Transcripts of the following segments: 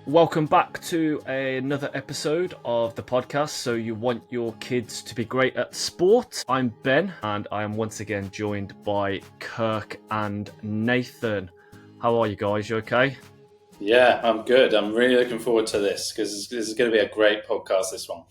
Welcome back to another episode of the podcast. So you want your kids to be great at sport. I'm Ben, and I am once again joined by Kirk and Nathan. How are you guys? You okay? Yeah, I'm good. I'm really looking forward to this because this is going to be a great podcast, this one.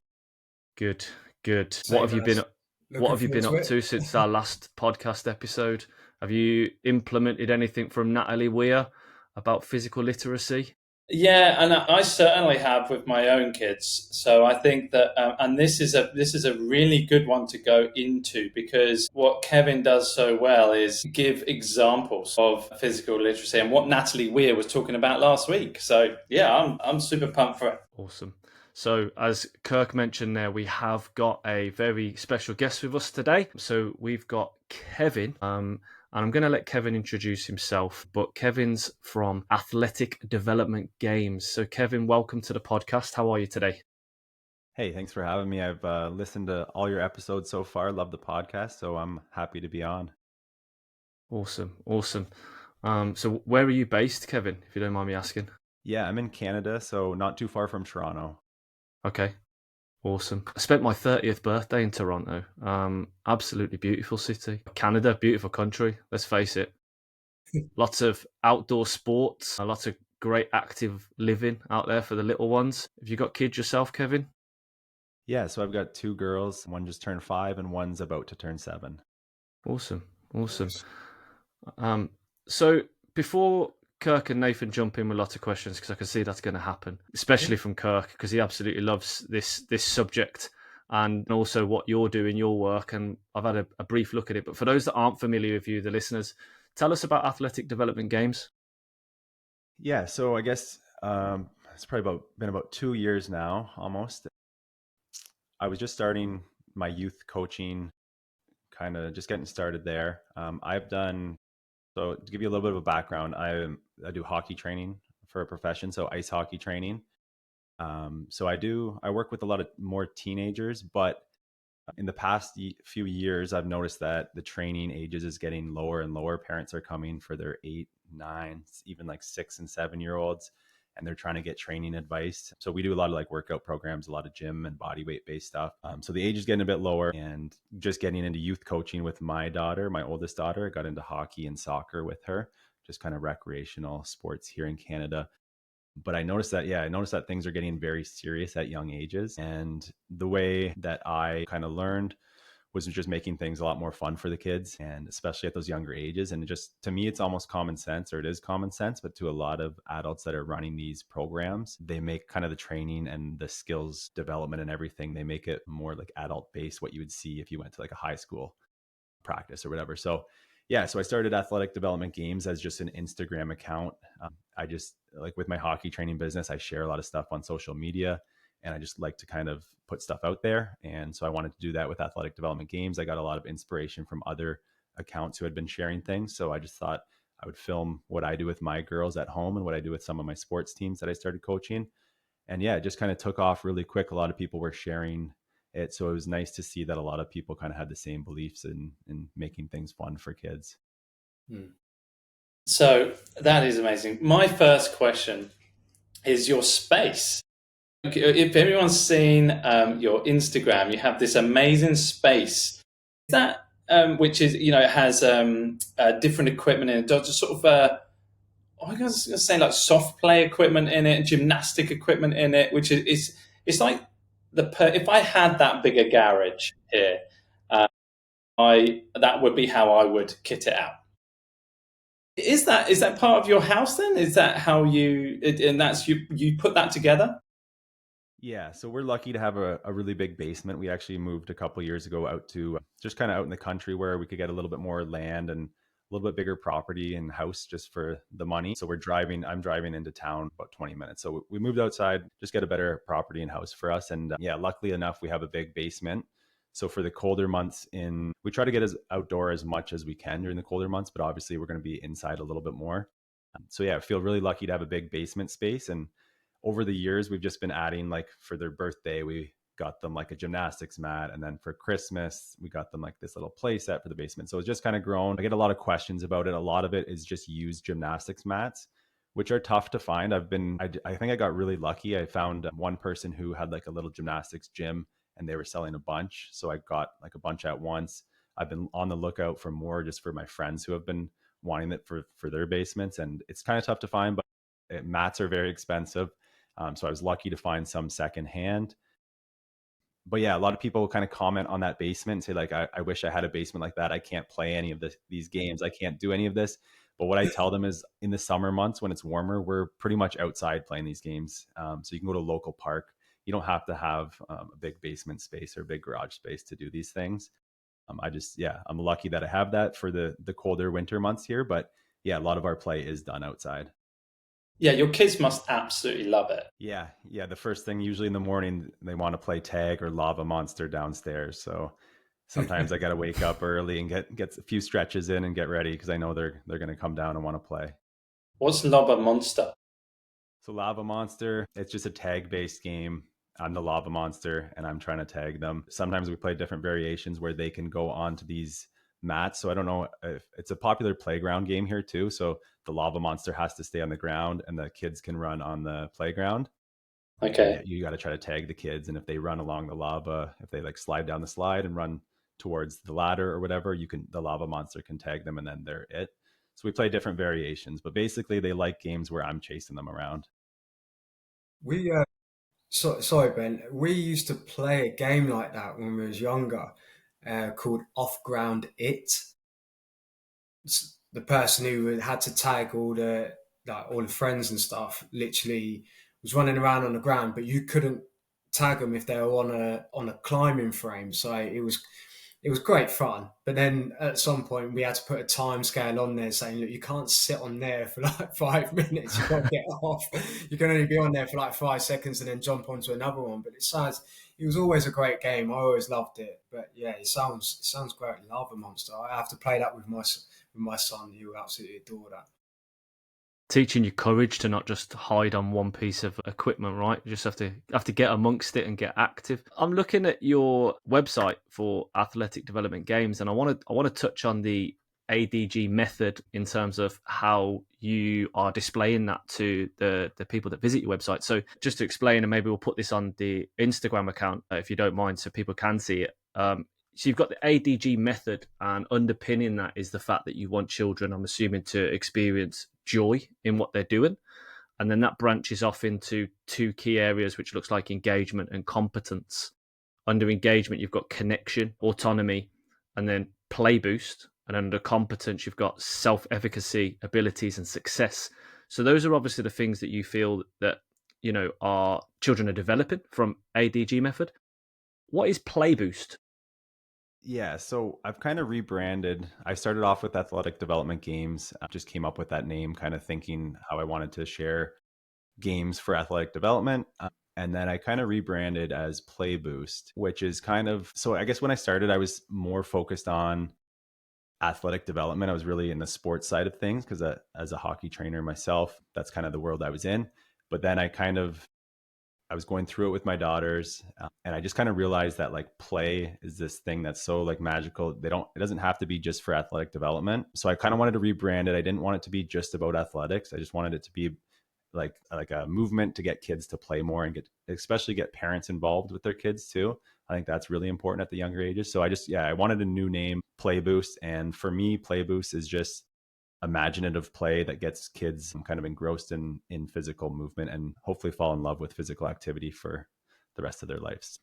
Good, good. Same What have you as. been Looking forward up it. to since our last podcast episode? Have you implemented anything from Natalie Weir about physical literacy? Yeah, and I certainly have with my own kids. So I think that, and this is a really good one to go into because what Kevin does so well is give examples of physical literacy and what Natalie Weir was talking about last week. So yeah, I'm super pumped for it. Awesome. So, as Kirk mentioned there, we have got a very special guest with us today. So, we've got Kevin, and I'm going to let Kevin introduce himself, but Kevin's from Athletic Development Games. So, Kevin, welcome to the podcast. How are you today? Hey, thanks for having me. I've listened to all your episodes so far. Love the podcast, so I'm happy to be on. Awesome. So, where are you based, Kevin, if you don't mind me asking? Yeah, I'm in Canada, so not too far from Toronto. Okay. Awesome. I spent my 30th birthday in Toronto. Absolutely beautiful city. Canada, beautiful country. Let's face it. Lots of outdoor sports, lots of great active living out there for the little ones. Have you got kids yourself, Kevin? Yeah, so I've got two girls. One just turned 5 and one's about to turn 7. Awesome. So before Kirk and Nathan jump in with lots of questions, because I can see that's going to happen, especially from Kirk, because he absolutely loves this subject and also what you're doing, your work. And I've had a brief look at it. But for those that aren't familiar with you, the listeners, tell us about Athletic Development Games. Yeah, so I guess it's probably been about 2 years now, almost. I was just starting my youth coaching, kind of just getting started there. So to give you a little bit of a background, I do hockey training for a profession, so ice hockey training. So I work with a lot of more teenagers, but in the past few years, I've noticed that the training ages is getting lower and lower. Parents are coming for their 8, 9, even like 6 and 7-year-olds, and they're trying to get training advice. So we do a lot of like workout programs, a lot of gym and body weight based stuff. So the age is getting a bit lower, and just getting into youth coaching with my daughter, my oldest daughter. I got into hockey and soccer with her, just kind of recreational sports here in Canada. But I noticed that things are getting very serious at young ages. And the way that I kind of learned was just making things a lot more fun for the kids, and especially at those younger ages. And just to me, it's almost common sense, or it is common sense, but to a lot of adults that are running these programs, they make kind of the training and the skills development and everything, they make it more like adult based, what you would see if you went to like a high school practice or whatever. So yeah, so I started Athletic Development Games as just an Instagram account. I just like with my hockey training business, I share a lot of stuff on social media, and I just like to kind of put stuff out there. And so I wanted to do that with Athletic Development Games. I got a lot of inspiration from other accounts who had been sharing things. So I just thought I would film what I do with my girls at home and what I do with some of my sports teams that I started coaching. And yeah, it just kind of took off really quick. A lot of people were sharing it. So it was nice to see that a lot of people kind of had the same beliefs in making things fun for kids. So that is amazing. My first question is your space. If anyone's seen your Instagram, you have this amazing space. Is that which is it has different equipment in it, just sort of I was going to say like soft play equipment in it, gymnastic equipment in it, which is it's like if I had that bigger garage here, that would be how I would kit it out. Is that part of your house then? Is that how and that's you put that together? Yeah, so we're lucky to have a really big basement. We actually moved a couple years ago out to just kind of out in the country where we could get a little bit more land and a little bit bigger property and house just for the money. So I'm driving into town about 20 minutes. So we moved outside, just get a better property and house for us. And yeah, luckily enough, we have a big basement. So for the colder months we try to get as outdoor as much as we can during the colder months, but obviously we're going to be inside a little bit more. So yeah, I feel really lucky to have a big basement space. And over the years, we've just been adding, like for their birthday, we got them like a gymnastics mat. And then for Christmas, we got them like this little play set for the basement. So it's just kind of grown. I get a lot of questions about it. A lot of it is just used gymnastics mats, which are tough to find. I think I got really lucky. I found one person who had like a little gymnastics gym and they were selling a bunch. So I got like a bunch at once. I've been on the lookout for more just for my friends who have been wanting it for their basements. And it's kind of tough to find, but mats are very expensive. So I was lucky to find some secondhand. But yeah, a lot of people kind of comment on that basement and say like, I wish I had a basement like that. I can't play any of these games. I can't do any of this. But what I tell them is in the summer months when it's warmer, we're pretty much outside playing these games. So you can go to a local park. You don't have to have a big basement space or a big garage space to do these things. I'm lucky that I have that for the colder winter months here. But yeah, a lot of our play is done outside. Yeah, your kids must absolutely love it. Yeah. The first thing usually in the morning, they want to play tag or lava monster downstairs. So sometimes I got to wake up early and get a few stretches in and get ready because I know they're going to come down and want to play. What's Lava Monster? So Lava Monster, it's just a tag based game. I'm the lava monster and I'm trying to tag them. Sometimes we play different variations where they can go onto these mats. So I don't know if it's a popular playground game here too. So the lava monster has to stay on the ground and the kids can run on the playground. Okay. You got to try to tag the kids. And if they run along the lava, if they like slide down the slide and run towards the ladder or whatever, the lava monster can tag them and then they're it. So we play different variations, but basically they like games where I'm chasing them around. We sorry, Ben. We used to play a game like that when we was younger, called Off Ground It. The person who had to tag all the friends and stuff literally was running around on the ground, but you couldn't tag them if they were on a climbing frame. So it was great fun. But then at some point we had to put a time scale on there saying, look, you can't sit on there for like 5 minutes. You can't get off. You can only be on there for like 5 seconds and then jump onto another one. But it was always a great game. I always loved it. But yeah, it sounds great. Lava Monster. I have to play that with my son. He will absolutely adore that. Teaching you courage to not just hide on one piece of equipment, right? You just have to get amongst it and get active. I'm looking at your website for athletic development games, and I want to touch on the ADG method in terms of how you are displaying that to the people that visit your website. So just to explain, and maybe we'll put this on the Instagram account if you don't mind, so people can see it. So you've got the ADG method, and underpinning that is the fact that you want children, I'm assuming, to experience joy in what they're doing. And then that branches off into two key areas, which looks like engagement and competence. Under engagement, you've got connection, autonomy, and then play boost. And under competence, you've got self-efficacy, abilities, and success. So those are obviously the things that you feel that, our children are developing from ADG method. What is play boost? Yeah, so I've kind of rebranded. I started off with athletic development games. I just came up with that name, kind of thinking how I wanted to share games for athletic development. And then I kind of rebranded as Play Boost, which is so I guess when I started, I was more focused on athletic development. I was really in the sports side of things because as a hockey trainer myself, that's kind of the world I was in. But then I was going through it with my daughters, and I just kind of realized that like play is this thing that's so like magical. It doesn't have to be just for athletic development. So I kind of wanted to rebrand it. I didn't want it to be just about athletics. I just wanted it to be like a movement to get kids to play more and especially get parents involved with their kids too. I think that's really important at the younger ages. So I wanted a new name, Play Boost. And for me, Play Boost is just imaginative play that gets kids kind of engrossed in physical movement and hopefully fall in love with physical activity for the rest of their lives.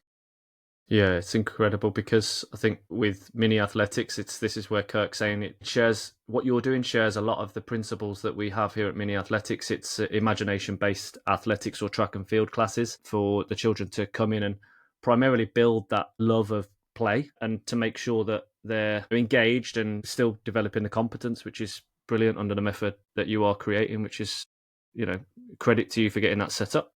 Yeah, it's incredible because I think with mini athletics, this is where Kirk's saying what you're doing shares a lot of the principles that we have here at mini athletics. It's imagination-based athletics or track and field classes for the children to come in and primarily build that love of play and to make sure that they're engaged and still developing the competence, which is brilliant under the method that you are creating, which is, credit to you for getting that set up.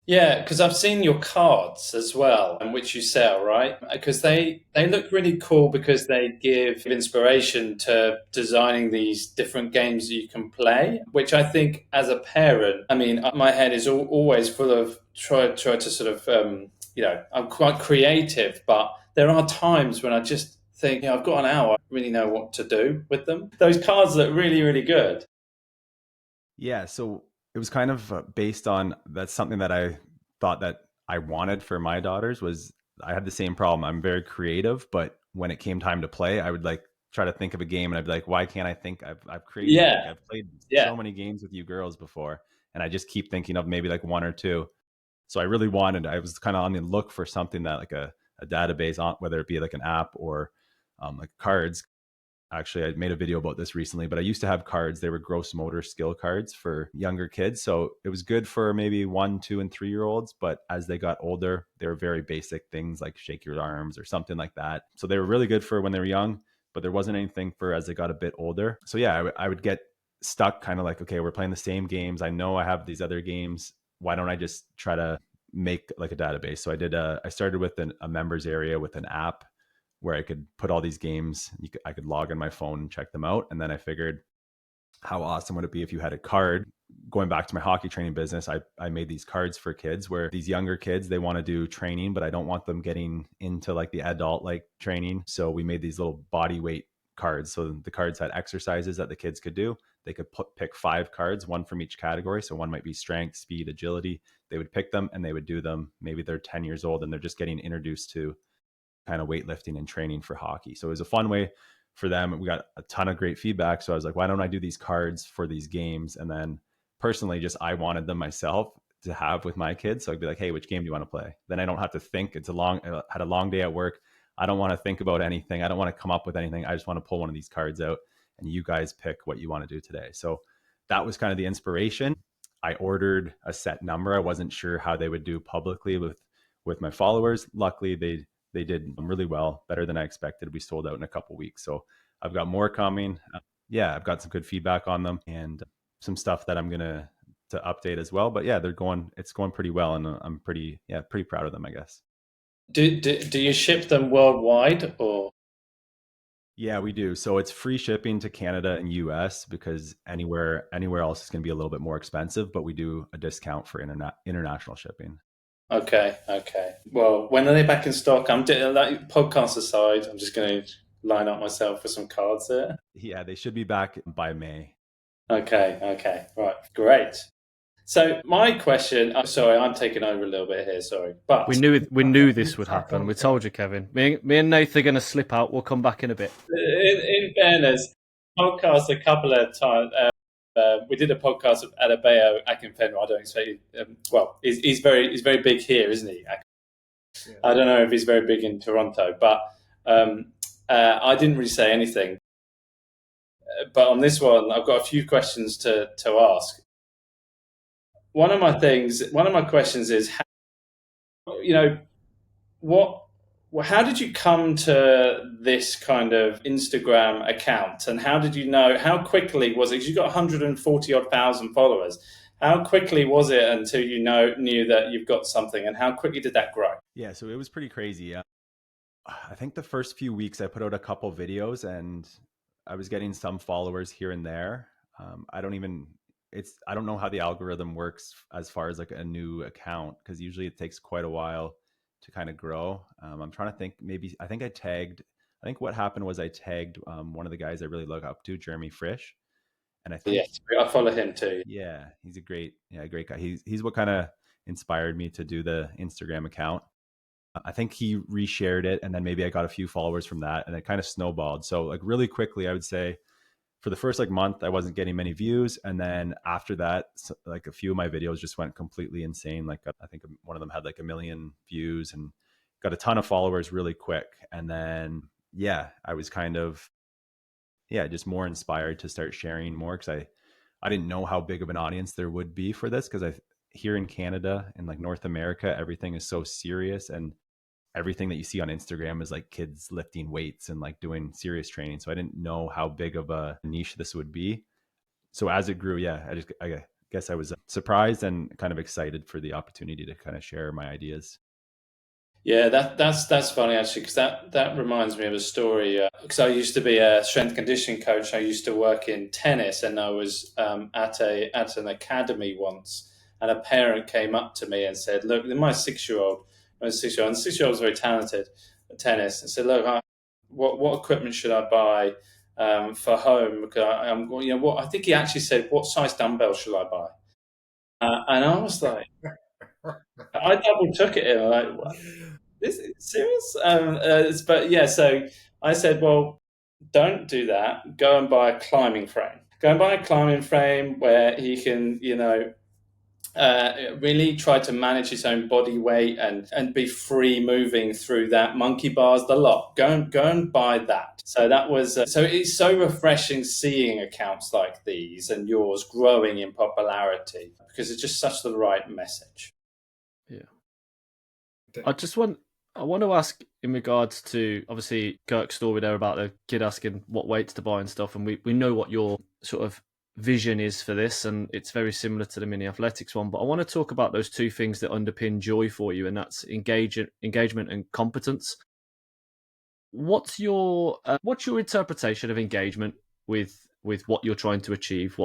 Yeah, because I've seen your cards as well, which you sell, right? Because they look really cool because they give inspiration to designing these different games that you can play, which I think as a parent, I mean, my head is always full of try to sort of, I'm quite creative, but there are times when I just think, I've got an hour, I really know what to do with them. Those cards look really, really good. Yeah, so it was kind of based on that's something that I thought that I wanted for my daughters was I had the same problem. I'm very creative, but when it came time to play, I would like try to think of a game and I'd be like, why can't I think I've created like Yeah, I've played yeah. so many games with you girls before and I just keep thinking of maybe like one or two. So I really wanted I was kind of on the look for something that like a database on whether it be like an app or like cards. Actually, I made a video about this recently, but I used to have cards. They were gross motor skill cards for younger kids. So it was good for maybe 1, 2, and 3 year olds. But as they got older, they were very basic things like shake your arms or something like that. So they were really good for when they were young, but there wasn't anything for as they got a bit older. So yeah, I would get stuck kind of like, okay, we're playing the same games. I know I have these other games. Why don't I just try to make like a database? So I started with a members area with an app where I could put all these games. I could log on my phone and check them out. And then I figured, how awesome would it be if you had a card? Going back to my hockey training business, I made these cards for kids where these younger kids, they want to do training, but I don't want them getting into like the adult like training. So we made these little body weight cards. So the cards had exercises that the kids could do. They could pick 5 cards, one from each category. So one might be strength, speed, agility. They would pick them and they would do them. Maybe they're 10 years old and they're just getting introduced to kind of weightlifting and training for hockey. So it was a fun way for them. We got a ton of great feedback. So I was like, why don't I do these cards for these games? And then personally, just I wanted them myself to have with my kids. So I'd be like, hey, which game do you want to play? Then I don't have to think. I had a long day at work. I don't want to think about anything. I don't want to come up with anything. I just want to pull one of these cards out and you guys pick what you want to do today. So that was kind of the inspiration. I ordered a set number. I wasn't sure how they would do publicly with my followers. Luckily, they did really well, better than I expected. We sold out in a couple weeks. So I've got more coming. Yeah, I've got some good feedback on them and some stuff that I'm going to update as well. But yeah, it's going pretty well. And I'm pretty proud of them, I guess. Do you ship them worldwide or? Yeah, we do. So it's free shipping to Canada and US because anywhere else is going to be a little bit more expensive, but we do a discount for international shipping. Okay. Well, when are they back in stock? I'm like, podcast aside, I'm just going to line up myself for some cards there. Yeah, they should be back by May. Okay. Right. Great. So my question, I'm sorry, I'm taking over a little bit here, sorry. But we knew this would happen. We told you, Kevin. Me and Nath are going to slip out. We'll come back in a bit. In fairness, podcast a couple of times. We did a podcast of Adebayo Akinfenwa. I don't expect well, he's very big here, isn't he? Yeah. I don't know if he's very big in Toronto, but I didn't really say anything. But on this one, I've got a few questions to ask. One of my questions is, how did you come to this kind of Instagram account, and how did you know? How quickly was it? Because you got 140 odd thousand followers. How quickly was it until you knew that you've got something, and how quickly did that grow? Yeah, so it was pretty crazy. I think the first few weeks I put out a couple videos, and I was getting some followers here and there. I don't know how the algorithm works as far as like a new account, because usually it takes quite a while to kind of grow. I'm trying to think. I think what happened was I tagged one of the guys I really look up to, Jeremy Frisch, and I think I follow him too. Yeah, he's a great guy. He's what kind of inspired me to do the Instagram account. I think he reshared it, and then maybe I got a few followers from that, and it kind of snowballed. So like really quickly, I would say for the first like month, I wasn't getting many views, and then after that, like a few of my videos just went completely insane. Like I think one of them had like 1 million views and got a ton of followers really quick. And then I was kind of just more inspired to start sharing more, because I didn't know how big of an audience there would be for this, because here in Canada and like North America, everything is so serious, and everything that you see on Instagram is like kids lifting weights and like doing serious training. So I didn't know how big of a niche this would be. So as it grew, I guess I was surprised and kind of excited for the opportunity to kind of share my ideas. Yeah, that's funny actually, because that reminds me of a story. Because I used to be a strength conditioning coach. I used to work in tennis, and I was at an academy once, and a parent came up to me and said, "Look, my 6-year-old, and the 6-year-old was very talented at tennis, and said, look, what equipment should I buy? for home. Because I think he actually said, "What size dumbbell shall I buy?" And I was like, I double took it. And I'm like, what? This is serious? But yeah, so I said, well, don't do that. Go and buy a climbing frame. Go and buy a climbing frame where he can, really try to manage his own body weight and be free moving through that, monkey bars, the lot. Go and buy that. So that was so it's so refreshing seeing accounts like these and yours growing in popularity, because it's just such the right message. Yeah. I want to ask in regards to, obviously, Kirk's story there about the kid asking what weights to buy and stuff, and we know what your sort of vision is for this, and it's very similar to the mini athletics one. But I want to talk about those two things that underpin joy for you, and that's engagement and competence. What's your interpretation of engagement with what you're trying to achieve?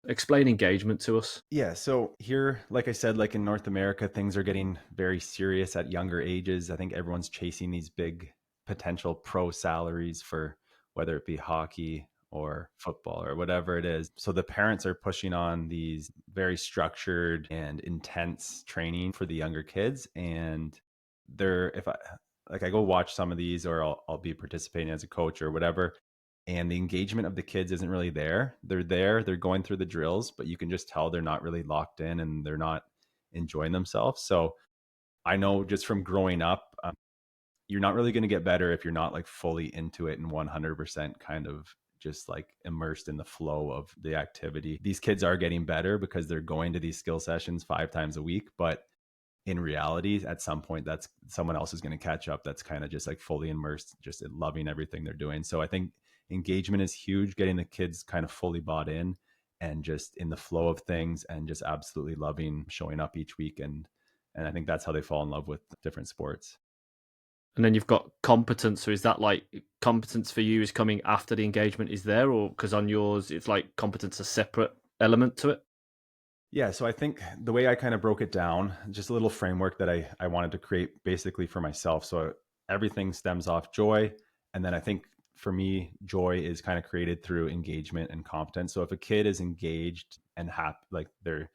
Explain engagement to us. Yeah, so here, like I said, like in North America, things are getting very serious at younger ages. I think everyone's chasing these big potential pro salaries for whether it be hockey or football or whatever it is. So the parents are pushing on these very structured and intense training for the younger kids. And if I go watch some of these, or I'll be participating as a coach or whatever, and the engagement of the kids isn't really there. They're going through the drills, but you can just tell they're not really locked in and they're not enjoying themselves. So I know just from growing up, you're not really going to get better if you're not like fully into it and 100% kind of just like immersed in the flow of the activity. These kids are getting better because they're going to these skill sessions 5 times a week, but in reality, at some point, that's someone else is going to catch up. That's kind of just like fully immersed, just loving everything they're doing. So I think engagement is huge, getting the kids kind of fully bought in and just in the flow of things and just absolutely loving showing up each week. And I think that's how they fall in love with different sports. And then you've got competence. So is that like competence for you is coming after the engagement is there, or because on yours it's like competence a separate element to it? Yeah, so I think the way I kind of broke it down, just a little framework that I wanted to create basically for myself. So everything stems off joy. And then I think for me, joy is kind of created through engagement and competence. So if a kid is engaged and happy, like they're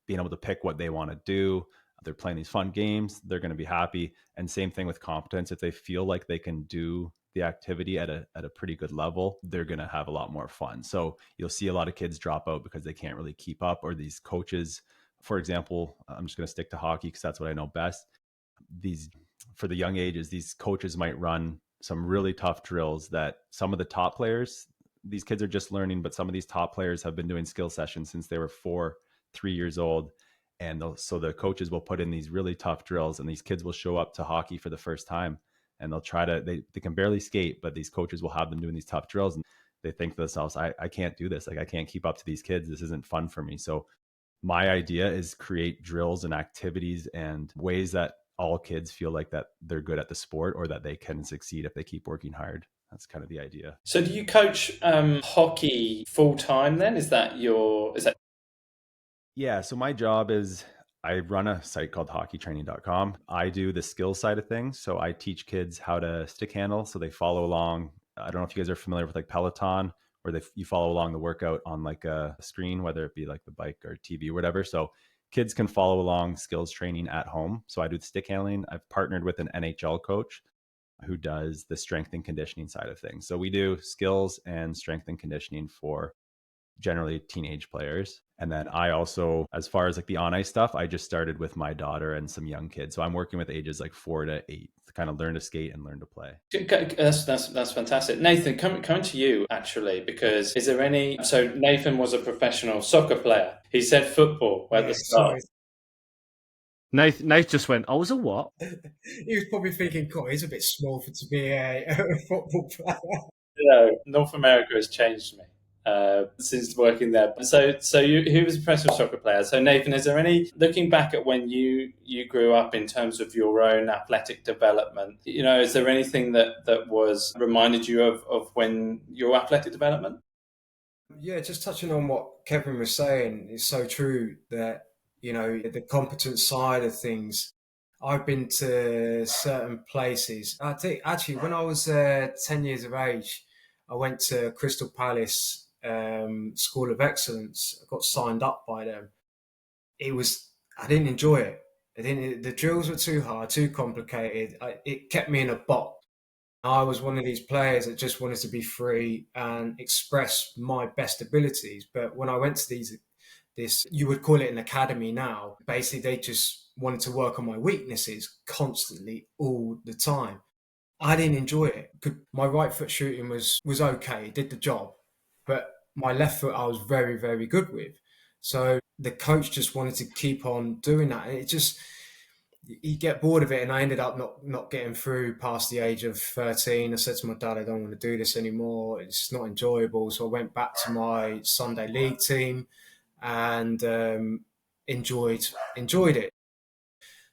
being able to pick what they want to do, they're playing these fun games, they're going to be happy. And same thing with competence. If they feel like they can do the activity at a pretty good level, they're going to have a lot more fun. So you'll see a lot of kids drop out because they can't really keep up, or these coaches, for example, I'm just going to stick to hockey because that's what I know best. These, for the young ages, these coaches might run some really tough drills that some of the top players, these kids are just learning, but some of these top players have been doing skill sessions since they were 3 years old. And so the coaches will put in these really tough drills, and these kids will show up to hockey for the first time, and they'll try to, they can barely skate, but these coaches will have them doing these tough drills, and they think to themselves, I can't do this. Like, I can't keep up to these kids. This isn't fun for me. So my idea is create drills and activities and ways that all kids feel like that they're good at the sport, or that they can succeed if they keep working hard. That's kind of the idea. So do you coach hockey full time then? Is that Yeah, so my job is I run a site called hockeytraining.com. I do the skills side of things. So I teach kids how to stick handle so they follow along. I don't know if you guys are familiar with like Peloton, where you follow along the workout on like a screen, whether it be like the bike or TV or whatever. So kids can follow along skills training at home. So I do the stick handling. I've partnered with an NHL coach who does the strength and conditioning side of things. So we do skills and strength and conditioning for generally teenage players. And then I also, as far as like the on ice stuff, I just started with my daughter and some young kids. So I'm working with ages like 4 to 8 to kind of learn to skate and learn to play. that's fantastic. Nathan, coming to you actually, because is there any, so Nathan was a professional soccer player. He said football at the start. Nathan just went, I was a what? He was probably thinking, God, he's a bit small to be a football player. North America has changed me since working there. So he was a professional soccer player. So Nathan, is there any, looking back at when you grew up in terms of your own athletic development, is there anything that was reminded you of when your athletic development? Yeah, just touching on what Kevin was saying, is so true that, the competence side of things. I've been to certain places. I think actually when I was 10 years of age, I went to Crystal Palace School of Excellence. I got signed up by them. I didn't enjoy it. The drills were too hard, too complicated. It kept me in a box. I was one of these players that just wanted to be free and express my best abilities. But when I went to this, you would call it an academy now. Basically, they just wanted to work on my weaknesses constantly, all the time. I didn't enjoy it. My right foot shooting was okay, did the job, but my left foot I was very, very good with. So the coach just wanted to keep on doing that. And you get bored of it, and I ended up not getting through past the age of 13. I said to my dad, I don't want to do this anymore. It's not enjoyable. So I went back to my Sunday league team and enjoyed it.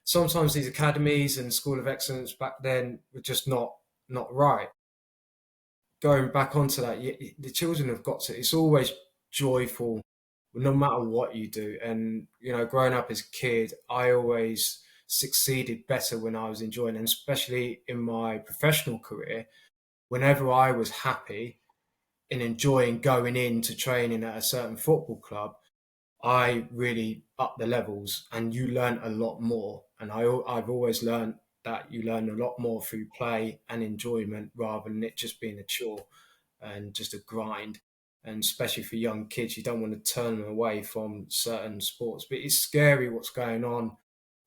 Sometimes these academies and School of Excellence back then were just not right. Going back onto that, the children have got to, it's always joyful no matter what you do. And, growing up as a kid, I always succeeded better when I was enjoying it, and especially in my professional career, whenever I was happy and enjoying going into training at a certain football club, I really upped the levels, and you learn a lot more. And I've always learned that you learn a lot more through play and enjoyment rather than it just being a chore and just a grind. And especially for young kids, you don't want to turn them away from certain sports. But it's scary what's going on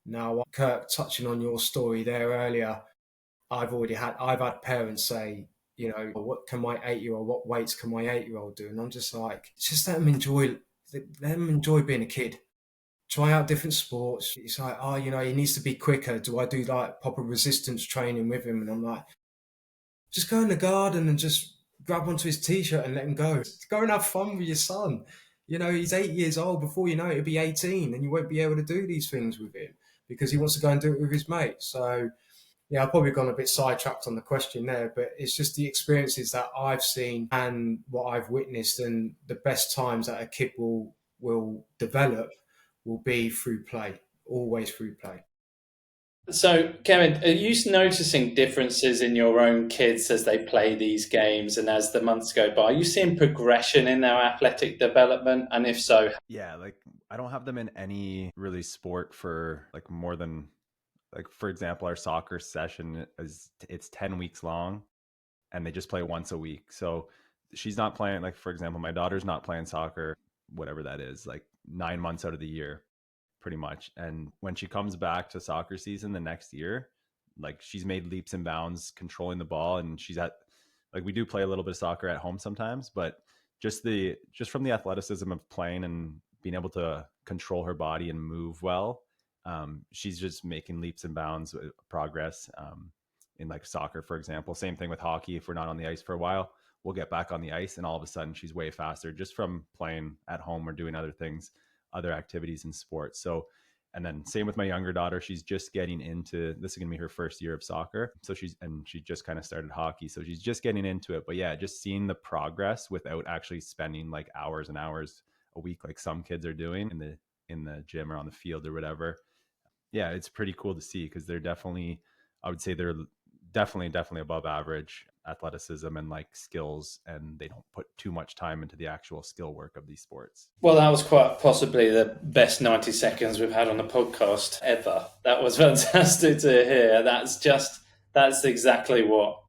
now. Kirk, touching on your story there earlier, I've had parents say, what can my 8-year-old, what weights can my 8-year-old do? And I'm just like, just let them enjoy being a kid. Try out different sports. It's like, he needs to be quicker. Do I do like proper resistance training with him? And I'm like, just go in the garden and just grab onto his t-shirt and let him go. Just go and have fun with your son. He's 8 years old. Before you know it, he'll be 18 and you won't be able to do these things with him because he wants to go and do it with his mates. So, yeah, I've probably gone a bit sidetracked on the question there, but it's just the experiences that I've seen and what I've witnessed, and the best times that a kid will develop will be through play, always through play. So, Kevin, are you noticing differences in your own kids as they play these games and as the months go by? Are you seeing progression in their athletic development? And if so, yeah, I don't have them in any really sport for more than, for example, our soccer session it's 10 weeks long and they just play once a week. So she's not playing, for example, my daughter's not playing soccer, whatever that is, 9 months out of the year, pretty much. And when she comes back to soccer season the next year, she's made leaps and bounds controlling the ball. And she's we do play a little bit of soccer at home sometimes, but just from the athleticism of playing and being able to control her body and move well, she's just making leaps and bounds progress in soccer, for example. Same thing with hockey. If we're not on the ice for a while, we'll get back on the ice and all of a sudden she's way faster just from playing at home or doing other things, other activities in sports. So, and then same with my younger daughter, she's just getting into, this is going to be her first year of soccer. So she just kind of started hockey. So she's just getting into it. But yeah, just seeing the progress without actually spending hours and hours a week like some kids are doing in the gym or on the field or whatever. Yeah, it's pretty cool to see because I would say they're definitely above average athleticism and skills, and they don't put too much time into the actual skill work of these sports. Well, that was quite possibly the best 90 seconds we've had on the podcast ever. That was fantastic to hear. That's exactly what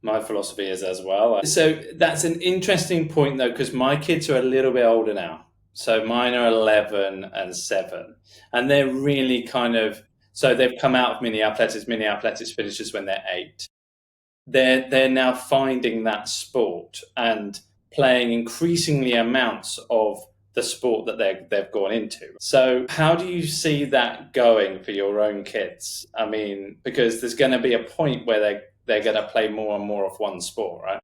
my philosophy is as well. So that's an interesting point though, because my kids are a little bit older now. So mine are 11 and 7, and they're really so they've come out of mini athletics finishes when they're 8. They're now finding that sport and playing increasingly amounts of the sport that they've gone into. So how do you see that going for your own kids? I mean, because there's going to be a point where they're going to play more and more of one sport, right?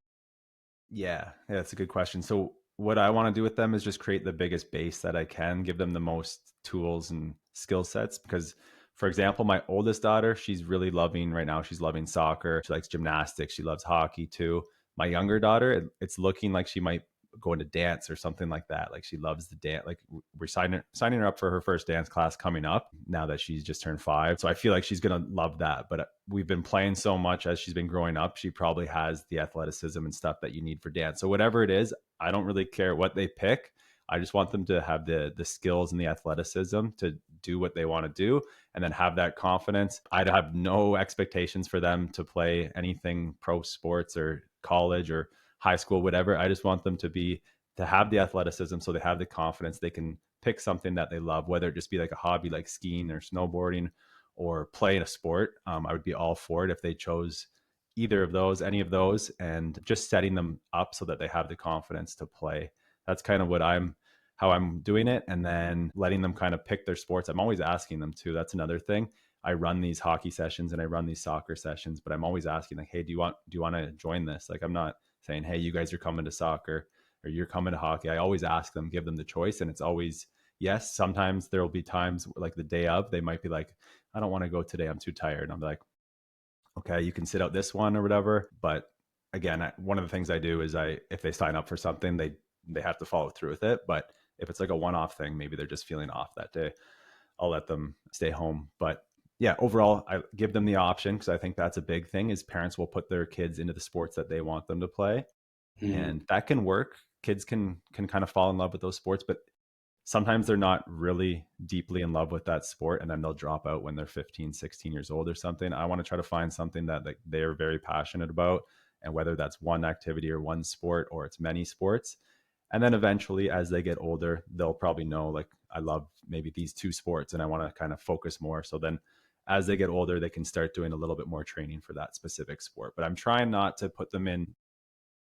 Yeah, that's a good question. So what I want to do with them is just create the biggest base that I can, give them the most tools and skill sets. Because, for example, my oldest daughter, she's really loving soccer. She likes gymnastics. She loves hockey too. My younger daughter, it's looking like she might going to dance or something like that. Like she loves the dance. Like we're signing her up for her first dance class coming up now that she's just turned 5. So I feel like she's going to love that. But we've been playing so much as she's been growing up. She probably has the athleticism and stuff that you need for dance. So whatever it is, I don't really care what they pick. I just want them to have the skills and the athleticism to do what they want to do, and then have that confidence. I'd have no expectations for them to play anything pro sports or college or high school, whatever. I just want them to have the athleticism, so they have the confidence. They can pick something that they love, whether it just be like a hobby like skiing or snowboarding or playing a sport. I would be all for it if they chose either of those, any of those, and just setting them up so that they have the confidence to play. That's kind of how I'm doing it. And then letting them kind of pick their sports. I'm always asking them to. That's another thing. I run these hockey sessions and I run these soccer sessions, but I'm always asking like, hey, do you want to join this? Like, I'm not saying, hey, you guys are coming to soccer or you're coming to hockey. I always ask them, give them the choice. And it's always yes. Sometimes there will be times like the day of, they might be like, I don't want to go today, I'm too tired. And I'm like, okay, you can sit out this one or whatever. But again, one of the things I do is if they sign up for something, they have to follow through with it. But if it's like a one-off thing, maybe they're just feeling off that day, I'll let them stay home. But yeah, overall, I give them the option, because I think that's a big thing, is parents will put their kids into the sports that they want them to play. And that can work. Kids can kind of fall in love with those sports, but sometimes they're not really deeply in love with that sport, and then they'll drop out when they're 15, 16 years old or something. I want to try to find something that like they're very passionate about, and whether that's one activity or one sport or it's many sports. And then eventually, as they get older, they'll probably know, like, I love maybe these 2 sports and I want to kind of focus more. So then as they get older, they can start doing a little bit more training for that specific sport. But I'm trying not to put them in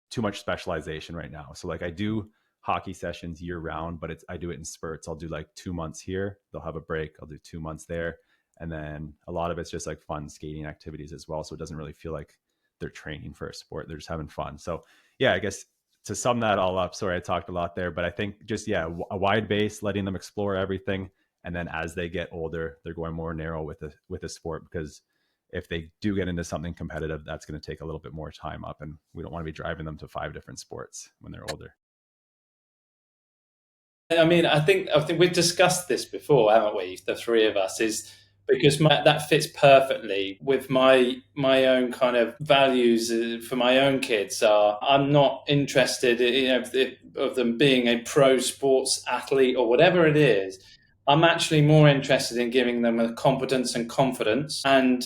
too much specialization right now. So like I do hockey sessions year round, but I do it in spurts. I'll do like 2 months here. They'll have a break. I'll do 2 months there. And then a lot of it's just like fun skating activities as well. So it doesn't really feel like they're training for a sport. They're just having fun. So yeah, I guess to sum that all up, sorry, I talked a lot there, but I think just, yeah, a wide base, letting them explore everything. And then as they get older, they're going more narrow with the sport, because if they do get into something competitive, that's going to take a little bit more time up, and we don't want to be driving them to 5 different sports when they're older. I mean, I think we've discussed this before, haven't we? The 3 of us, is because that fits perfectly with my own kind of values for my own kids. I'm not interested, of them being a pro sports athlete or whatever it is. I'm actually more interested in giving them a competence and confidence, and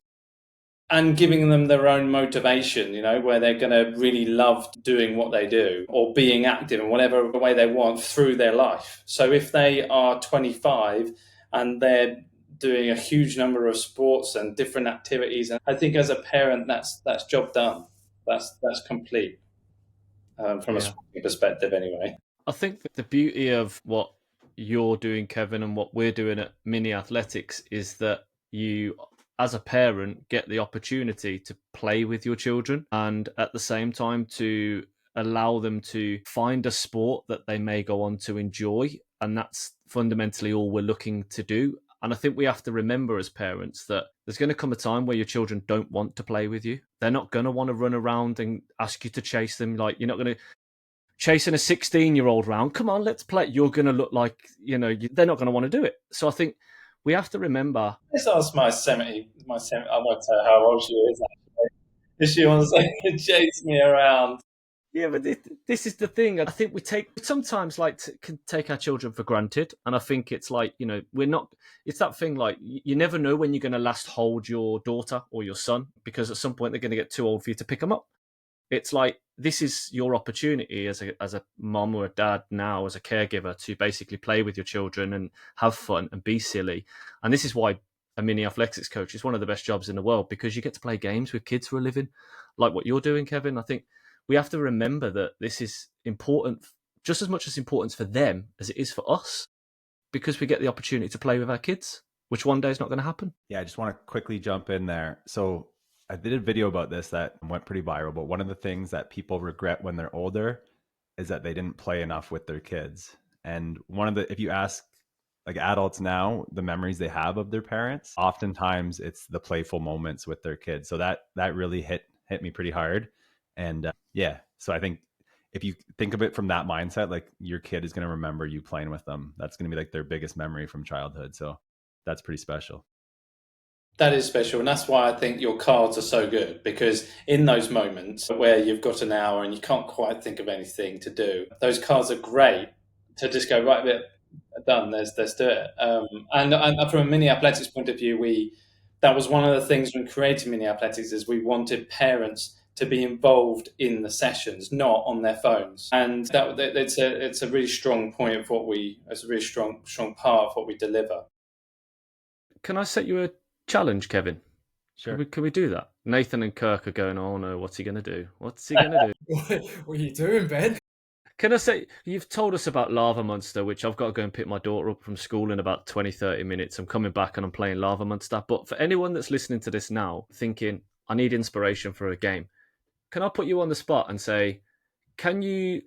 giving them their own motivation, where they're going to really love doing what they do or being active in whatever way they want through their life. So if they are 25 and they're doing a huge number of sports and different activities, and I think as a parent, that's job done. That's complete from a sporting perspective anyway. I think the beauty of what you're doing, Kevin, and what we're doing at Mini Athletics is that you, as a parent, get the opportunity to play with your children, and at the same time to allow them to find a sport that they may go on to enjoy. And that's fundamentally all we're looking to do. And I think we have to remember as parents that there's going to come a time where your children don't want to play with you. They're not going to want to run around and ask you to chase them. Like, you're not going to chasing a 16-year-old round. Come on, let's play. You're going to look like, they're not going to want to do it. So I think we have to remember. Let's ask my 70, I won't tell how old she is actually. If she wants to chase me around. Yeah, but this is the thing. I think we sometimes can take our children for granted. And I think it's like, it's that thing like you never know when you're going to last hold your daughter or your son, because at some point they're going to get too old for you to pick them up. It's like, this is your opportunity as a mom or a dad now, as a caregiver, to basically play with your children and have fun and be silly. And this is why a mini athletics coach is one of the best jobs in the world, because you get to play games with kids for a living, like what you're doing, Kevin. I think we have to remember that this is important, just as much as importance for them as it is for us, because we get the opportunity to play with our kids, which one day is not going to happen. Yeah, I just want to quickly jump in there. So I did a video about this that went pretty viral, but one of the things that people regret when they're older is that they didn't play enough with their kids. And if you ask like adults now, the memories they have of their parents, oftentimes it's the playful moments with their kids. So that really hit me pretty hard. And so I think if you think of it from that mindset, like your kid is going to remember you playing with them. That's going to be like their biggest memory from childhood. So that's pretty special. That is special, and that's why I think your cards are so good, because in those moments where you've got an hour and you can't quite think of anything to do, those cards are great to just go, right, bit done, let's do it. And from a mini athletics point of view, that was one of the things when creating mini athletics, is we wanted parents to be involved in the sessions, not on their phones. And it's a really strong point of it's a really strong part of what we deliver. Can I set you a challenge, Kevin? Sure. Can we do that? Nathan and Kirk are going, oh no, what's he going to do? What's he going to do? What are you doing, Ben? Can I say, you've told us about Lava Monster, which I've got to go and pick my daughter up from school in about 20, 30 minutes. I'm coming back and I'm playing Lava Monster. But for anyone that's listening to this now, thinking, I need inspiration for a game, can I put you on the spot and say, can you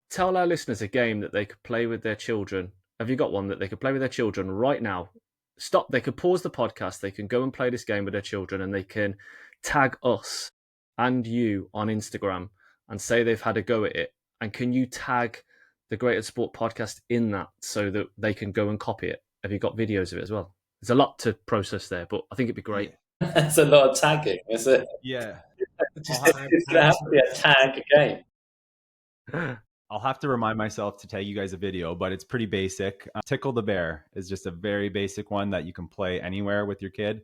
tell our listeners a game that they could play with their children? Have you got one that they could play with their children right now? Stop. They could pause the podcast. They can go and play this game with their children, and they can tag us and you on Instagram and say they've had a go at it. And can you tag the Great at Sport podcast in that so that they can go and copy it? Have you got videos of it as well? There's a lot to process there, but I think it'd be great. That's a lot of tagging, is it? Yeah. It's going to have to be a tag game. I'll have to remind myself to tag you guys a video, but it's pretty basic. Tickle the Bear is just a very basic one that you can play anywhere with your kid.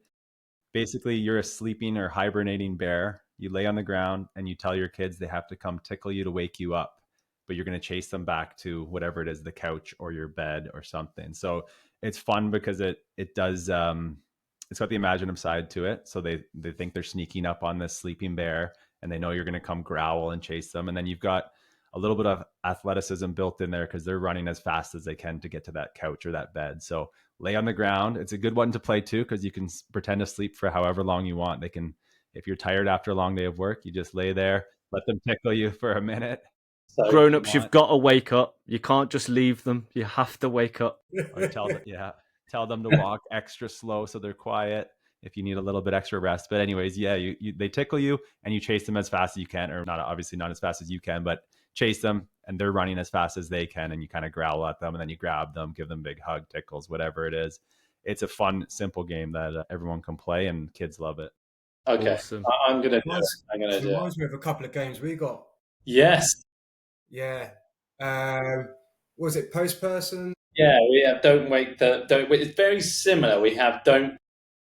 Basically, you're a sleeping or hibernating bear. You lay on the ground and you tell your kids they have to come tickle you to wake you up, but you're going to chase them back to whatever it is, the couch or your bed or something. So it's fun because it does, it's got the imaginative side to it. So they think they're sneaking up on this sleeping bear and they know you're going to come growl and chase them. And then you've got a little bit of athleticism built in there because they're running as fast as they can to get to that couch or that bed. So lay on the ground. It's a good one to play too, because you can pretend to sleep for however long you want. They can, if you're tired after a long day of work, you just lay there, let them tickle you for a minute. So Grown-ups, you've got to wake up. You can't just leave them. You have to wake up. Or tell them to walk extra slow so they're quiet if you need a little bit extra rest. But anyways, yeah, they tickle you and you chase them as fast as you can, or not, obviously not as fast as you can, but chase them and they're running as fast as they can, and you kind of growl at them and then you grab them, give them a big hug, tickles, whatever it is. It's a fun, simple game that everyone can play and kids love it. Okay, Awesome. I'm gonna do it. It reminds me of a couple of games we got. Yes. Yeah. Was it Post Person? Yeah, we have Don't Wake. It's very similar. We have Don't.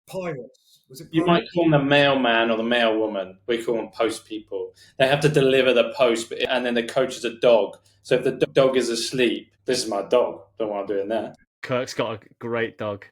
Pirates. Was it? You might call them the mailman or the mailwoman. We call them post people. They have to deliver the post, and then the coach is a dog. So if the dog is asleep, this is my dog. Don't want to doing that. Kirk's got a great dog.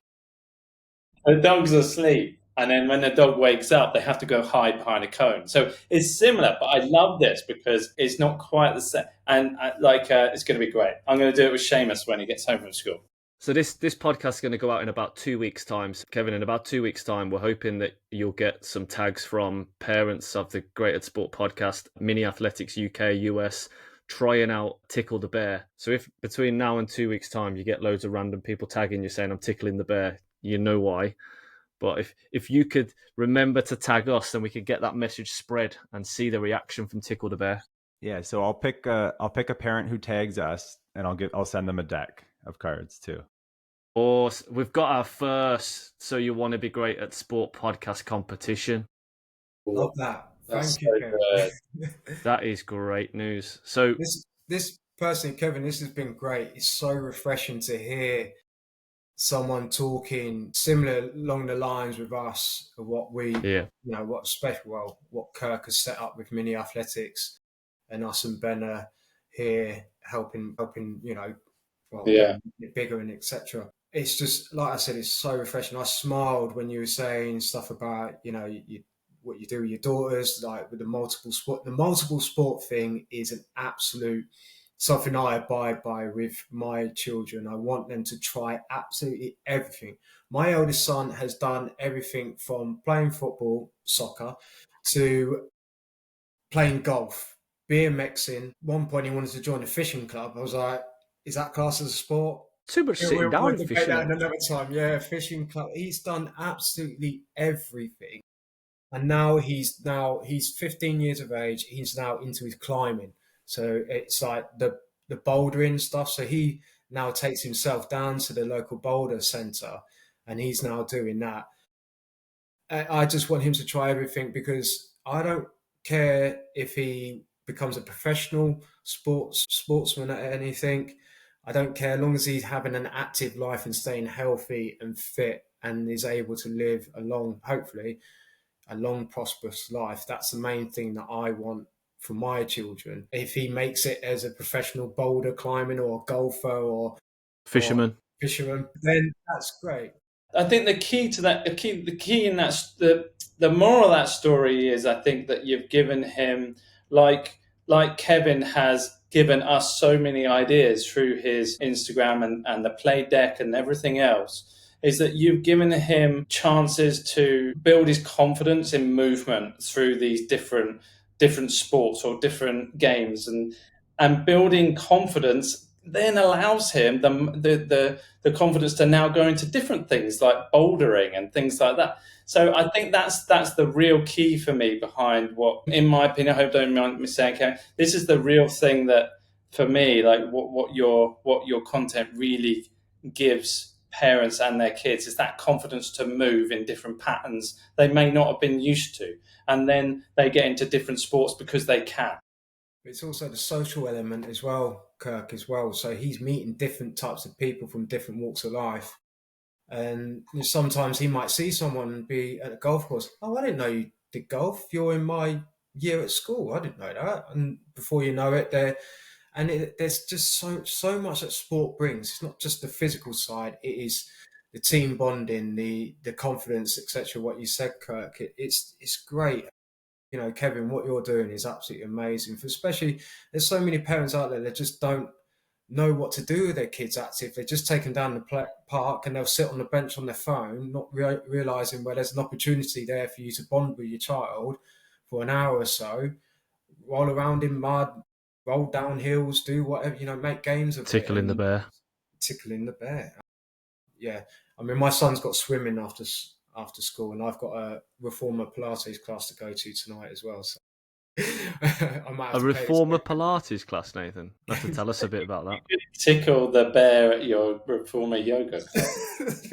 The dog's asleep, and then when the dog wakes up, they have to go hide behind a cone. So it's similar, but I love this because it's not quite the same. And it's going to be great. I'm going to do it with Seamus when he gets home from school. So this podcast is going to go out in about 2 weeks' time. So Kevin, in about 2 weeks' time, we're hoping that you'll get some tags from parents of the Great at Sport podcast, Mini Athletics UK, US, trying out Tickle the Bear. So if between now and 2 weeks' time you get loads of random people tagging you saying I'm tickling the bear, you know why. But if you could remember to tag us, then we could get that message spread and see the reaction from Tickle the Bear. Yeah, so I'll pick a parent who tags us, and I'll send them a deck of cards too. Or we've got our first So You Want to Be Great at Sport podcast competition. Love that. That's Thank you, so Kevin. That is great news. So this personally, Kevin, this has been great. It's so refreshing to hear someone talking similar along the lines with us of what what's special, what Kirk has set up with Mini Athletics, and us and Ben are here helping, get bigger and etc. It's just, like I said, it's so refreshing. I smiled when you were saying stuff about, what you do with your daughters, like with the multiple sport. The multiple sport thing is an absolute something I abide by with my children. I want them to try absolutely everything. My eldest son has done everything from playing football, soccer, to playing golf, BMXing. One point he wanted to join a fishing club. I was like, is that classed as a sport? too much sitting down fishing. That another time. Yeah, fishing club. He's done absolutely everything. And now he's 15 years of age. He's now into his climbing. So it's like the bouldering stuff. So he now takes himself down to the local boulder centre, and he's now doing that. I just want him to try everything, because I don't care if he becomes a professional sportsman at anything. I don't care, as long as he's having an active life and staying healthy and fit and is able to live a long, hopefully, a long, prosperous life. That's the main thing that I want for my children. If he makes it as a professional boulder climbing or golfer or Fisherman, then that's great. I think the key to that, the key in that, the moral of that story is, I think that you've given him, like Kevin has given us so many ideas through his Instagram and the play deck and everything else, is that you've given him chances to build his confidence in movement through these different sports or different games, and building confidence then allows him the confidence to now go into different things like bouldering and things like that. So I think that's the real key for me behind what, in my opinion, I hope don't mind me saying, Kevin, this is the real thing that for me, like what your content really gives parents and their kids, is that confidence to move in different patterns they may not have been used to, and then they get into different sports because they can. It's also the social element as well, Kirk, as well. So he's meeting different types of people from different walks of life. And sometimes he might see someone be at a golf course. Oh, I didn't know you did golf. You're in my year at school. I didn't know that. And before you know it, there's just so much that sport brings. It's not just the physical side. It is the team bonding, the confidence, etc. What you said, Kirk, it's great. You know, Kevin, what you're doing is absolutely amazing. Especially, there's so many parents out there that just don't know what to do with their kids active. They just take them down the park and they'll sit on the bench on their phone, not realising where there's an opportunity there for you to bond with your child for an hour or so, roll around in mud, roll down hills, do whatever, make games of tickling the bear. Tickling the bear. Yeah. I mean, my son's got swimming after school, and I've got a reformer Pilates class to go to tonight as well. So I might have a reformer Pilates class, Nathan. You have to tell us a bit about that. You could tickle the bear at your reformer yoga class.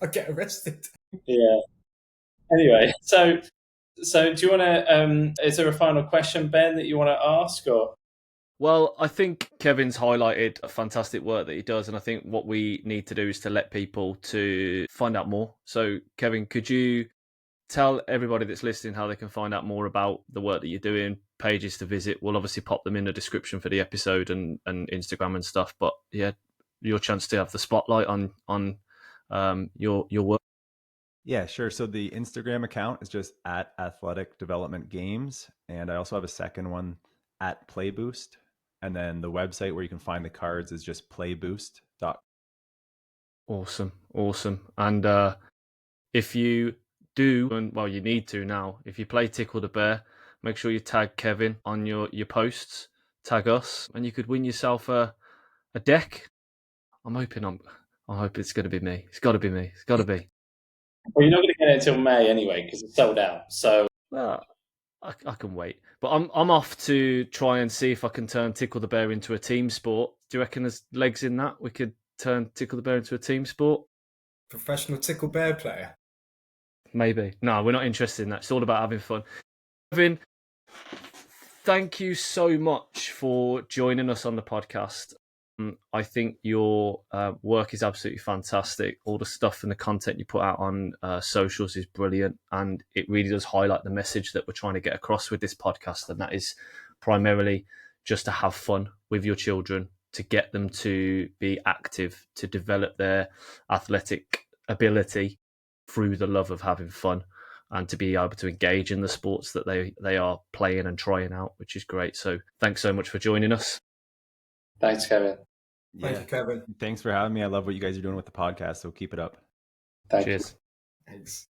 I'll get arrested. Yeah. Anyway, so do you want to? Is there a final question, Ben, that you want to ask, or? Well, I think Kevin's highlighted a fantastic work that he does, and I think what we need to do is to let people to find out more. So, Kevin, could you tell everybody that's listening how they can find out more about the work that you're doing, pages to visit? We'll obviously pop them in the description for the episode and Instagram and stuff. But yeah, your chance to have the spotlight on your work. Yeah, sure. So the Instagram account is just at Athletic Development Games, and I also have a second one at PlayBoost. And then the website where you can find the cards is just playboost.com. Awesome. And if you do, and well, you need to now, if you play Tickle the Bear, make sure you tag Kevin on your posts, tag us, and you could win yourself a deck. I'm hoping it's going to be me. It's got to be me. It's got to be. Well, you're not going to get it until May anyway, because it's sold out. So, well, I can wait. But I'm off to try and see if I can turn Tickle the Bear into a team sport. Do you reckon there's legs in that? We could turn Tickle the Bear into a team sport? Professional Tickle Bear player? Maybe. No, we're not interested in that. It's all about having fun. Kevin, thank you so much for joining us on the podcast. I think your work is absolutely fantastic. All the stuff and the content you put out on socials is brilliant, and it really does highlight the message that we're trying to get across with this podcast, and that is primarily just to have fun with your children, to get them to be active, to develop their athletic ability through the love of having fun, and to be able to engage in the sports that they are playing and trying out, which is great. So thanks so much for joining us. Thanks, Kevin. Thank you, Kevin. Thanks for having me. I love what you guys are doing with the podcast, so keep it up. Thank Cheers. You. Thanks.